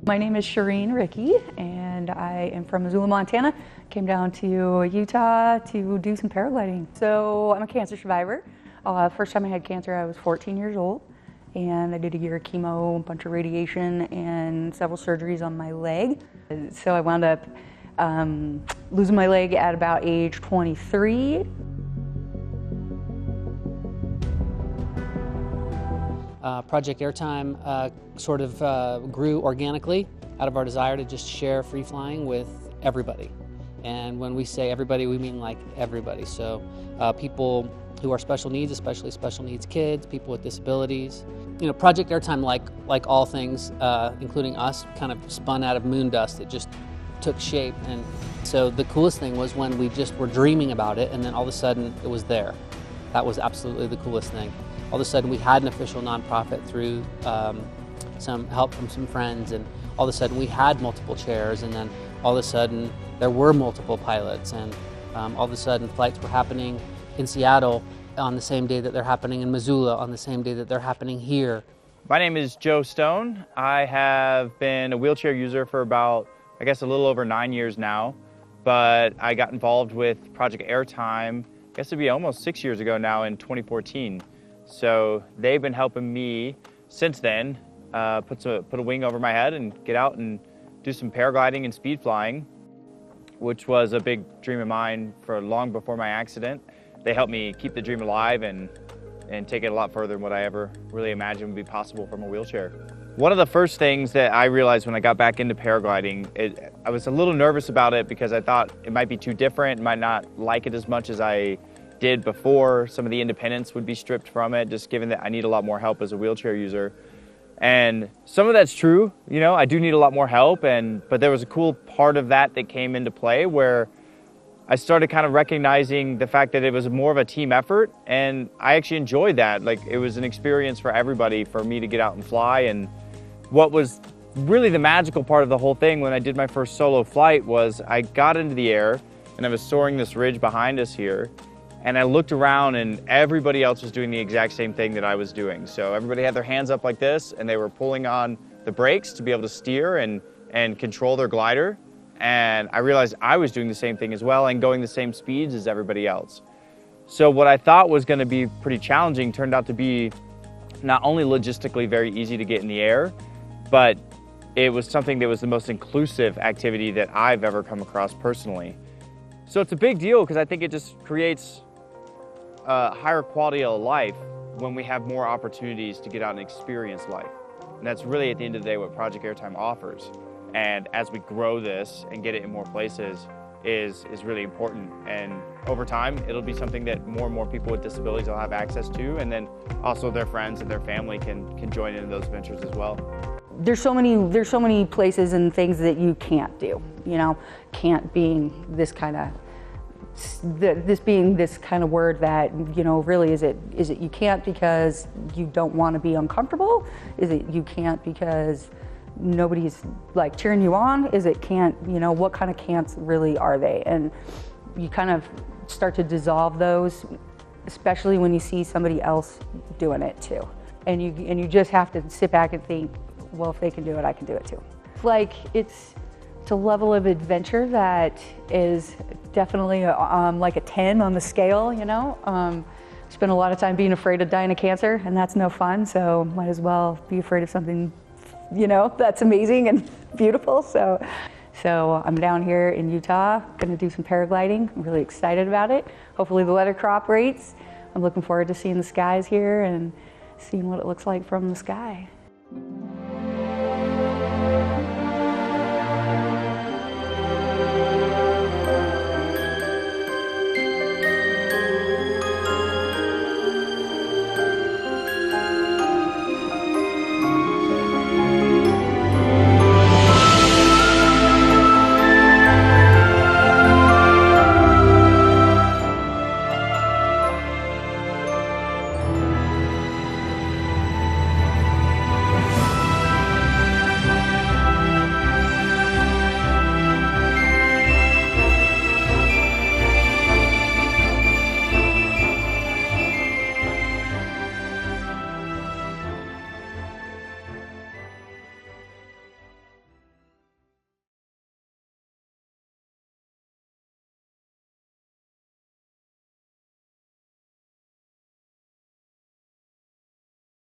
My name is Sherene Ricci, and I am from Missoula, Montana. Came down to Utah to do some paragliding. So I'm a cancer survivor. First time I had cancer, I was 14 years old, and I did a year of chemo, a bunch of radiation, and several surgeries on my leg. So I wound up losing my leg at about age 23. Project Airtime sort of grew organically out of our desire to just share free flying with everybody. And when we say everybody, we mean like everybody. So people who are special needs, especially special needs kids, people with disabilities. You know, Project Airtime, like all things, including us, kind of spun out of moon dust. It just took shape. And so the coolest thing was when we just were dreaming about it, and then all of a sudden it was there. That was absolutely the coolest thing. All of a sudden we had an official nonprofit through some help from some friends, and all of a sudden we had multiple chairs, and then all of a sudden there were multiple pilots, and all of a sudden flights were happening in Seattle on the same day that they're happening in Missoula, on the same day that they're happening here. My name is Joe Stone. I have been a wheelchair user for about, I guess, a little over 9 years now, but I got involved with Project Airtime, I guess it'd be almost 6 years ago now, in 2014. So they've been helping me since then put a wing over my head and get out and do some paragliding and speed flying, which was a big dream of mine for long before my accident. They helped me keep the dream alive and take it a lot further than what I ever really imagined would be possible from a wheelchair. One of the first things that I realized when I got back into paragliding, I was a little nervous about it because I thought it might be too different, might not like it as much as I did before. Some of the independence would be stripped from it, just given that I need a lot more help as a wheelchair user. And some of that's true, you know, I do need a lot more help, but there was a cool part of that came into play where I started kind of recognizing the fact that it was more of a team effort, and I actually enjoyed that. Like, it was an experience for everybody, for me to get out and fly. And what was really the magical part of the whole thing when I did my first solo flight was I got into the air and I was soaring this ridge behind us here, and I looked around and everybody else was doing the exact same thing that I was doing. So everybody had their hands up like this, and they were pulling on the brakes to be able to steer and control their glider. And I realized I was doing the same thing as well and going the same speeds as everybody else. So what I thought was going to be pretty challenging turned out to be not only logistically very easy to get in the air, but it was something that was the most inclusive activity that I've ever come across personally. So it's a big deal because I think it just creates a higher quality of life when we have more opportunities to get out and experience life. And that's really, at the end of the day, what Project Airtime offers. And as we grow this and get it in more places is really important. And over time, it'll be something that more and more people with disabilities will have access to, and then also their friends and their family can join in those ventures as well. There's so many places and things that you can't do, you know, can't being this kind of word that, you know, really is it you can't because you don't want to be uncomfortable? Is it you can't because nobody's like cheering you on? Is it can't, you know, what kind of can'ts really are they? And you kind of start to dissolve those, especially when you see somebody else doing it too. And you just have to sit back and think, well, if they can do it, I can do it too. Like, it's a level of adventure that is definitely like a 10 on the scale, you know. Spend a lot of time being afraid of dying of cancer, and that's no fun, so might as well be afraid of something, you know, that's amazing and beautiful. So I'm down here in Utah, gonna do some paragliding. I'm really excited about it. Hopefully the weather cooperates. I'm looking forward to seeing the skies here and seeing what it looks like from the sky.